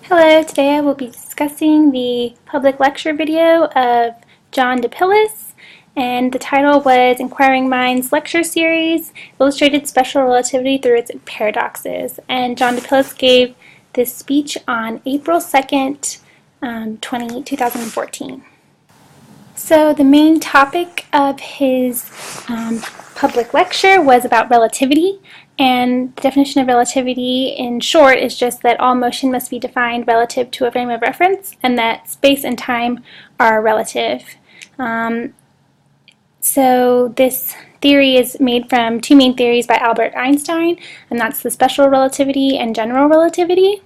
Hello, today I will be discussing the public lecture video of John DePillis, and the title was Inquiring Minds Lecture Series, Illustrated Special Relativity Through Its Paradoxes. And John DePillis gave this speech on April 2nd, 2014. So the main topic of his public lecture was about relativity, and the definition of relativity in short is just that all motion must be defined relative to a frame of reference and that space and time are relative. So this theory is made from two main theories by Albert Einstein, and that's the special relativity and general relativity.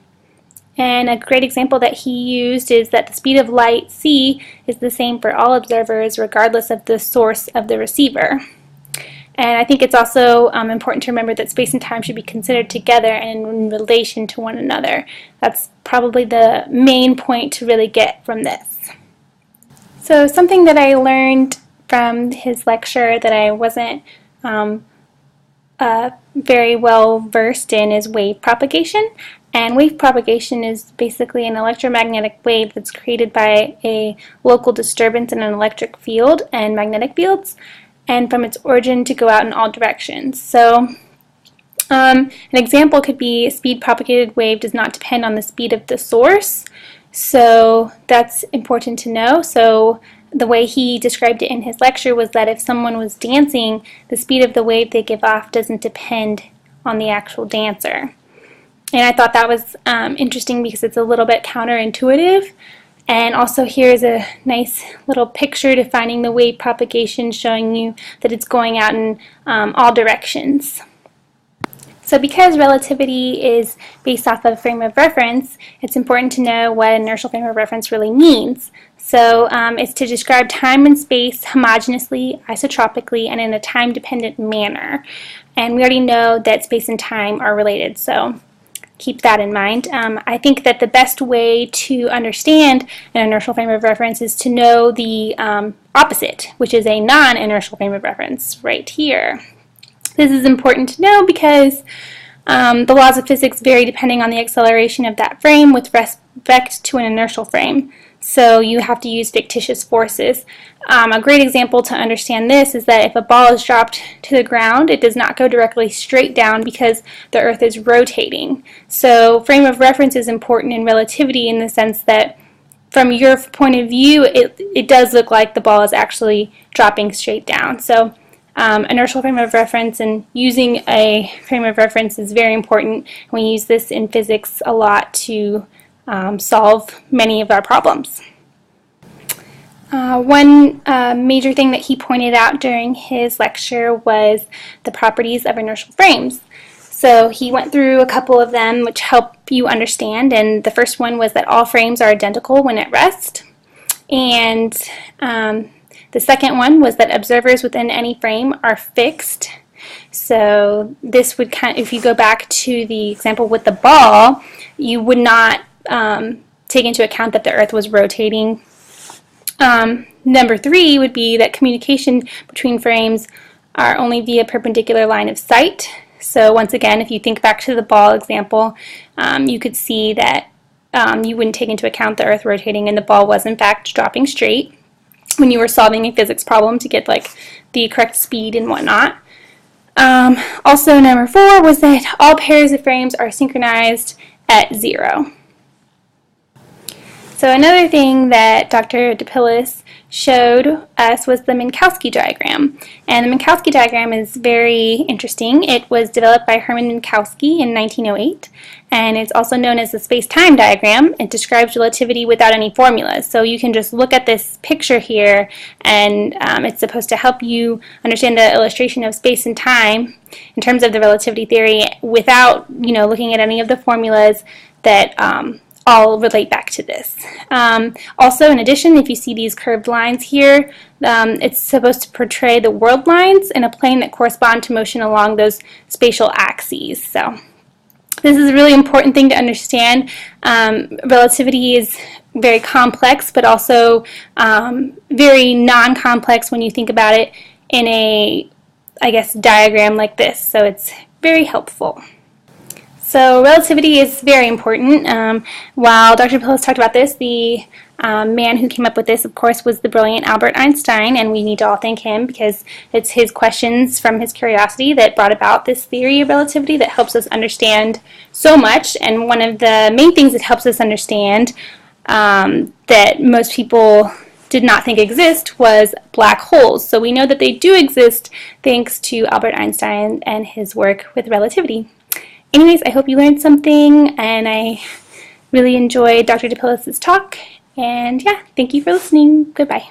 And a great example that he used is that the speed of light, c, is the same for all observers regardless of the source of the receiver. And I think it's also important to remember that space and time should be considered together and in relation to one another. That's probably the main point to really get from this. So something that I learned from his lecture that I wasn't very well versed in is wave propagation. And wave propagation is basically an electromagnetic wave that's created by a local disturbance in an electric field and magnetic fields, and from its origin to go out in all directions. So an example could be a speed propagated wave does not depend on the speed of the source. So that's important to know. So the way he described it in his lecture was that if someone was dancing, the speed of the wave they give off doesn't depend on the actual dancer. And I thought that was interesting because it's a little bit counterintuitive. And also here's a nice little picture defining the wave propagation, showing you that it's going out in all directions. So because relativity is based off of frame of reference, it's important to know what inertial frame of reference really means. So it's to describe time and space homogeneously, isotropically, and in a time-dependent manner. And we already know that space and time are related, so keep that in mind. I think that the best way to understand an inertial frame of reference is to know the opposite, which is a non-inertial frame of reference right here. This is important to know because the laws of physics vary depending on the acceleration of that frame with respect to an inertial frame. So you have to use fictitious forces. A great example to understand this is that if a ball is dropped to the ground, it does not go directly straight down because the Earth is rotating. So frame of reference is important in relativity in the sense that from your point of view, it does look like the ball is actually dropping straight down. So inertial frame of reference and using a frame of reference is very important. We use this in physics a lot to solve many of our problems. One major thing that he pointed out during his lecture was the properties of inertial frames. So he went through a couple of them which help you understand, and the first one was that all frames are identical when at rest. And the second one was that observers within any frame are fixed. So this would if you go back to the example with the ball, you would not take into account that the Earth was rotating. Number 3 would be that communication between frames are only via perpendicular line of sight. So once again, if you think back to the ball example, you could see that you wouldn't take into account the Earth rotating and the ball was in fact dropping straight when you were solving a physics problem to get like the correct speed and whatnot. Also, number 4 was that all pairs of frames are synchronized at 0. So another thing that Dr. DePillis showed us was the Minkowski diagram. And the Minkowski diagram is very interesting. It was developed by Hermann Minkowski in 1908, and it's also known as the space-time diagram. It describes relativity without any formulas. So you can just look at this picture here, and it's supposed to help you understand the illustration of space and time in terms of the relativity theory without, looking at any of the formulas that all relate back to this. Also, in addition, if you see these curved lines here, it's supposed to portray the world lines in a plane that correspond to motion along those spatial axes. So this is a really important thing to understand. Relativity is very complex, but also very non-complex when you think about it in a, diagram like this. So it's very helpful. So relativity is very important. While Dr. Pillows talked about this, the man who came up with this, of course, was the brilliant Albert Einstein, and we need to all thank him because it's his questions from his curiosity that brought about this theory of relativity that helps us understand so much. And one of the main things that helps us understand that most people did not think exist was black holes. So we know that they do exist thanks to Albert Einstein and his work with relativity. Anyways, I hope you learned something, and I really enjoyed Dr. DePillos' talk. And yeah, thank you for listening. Goodbye.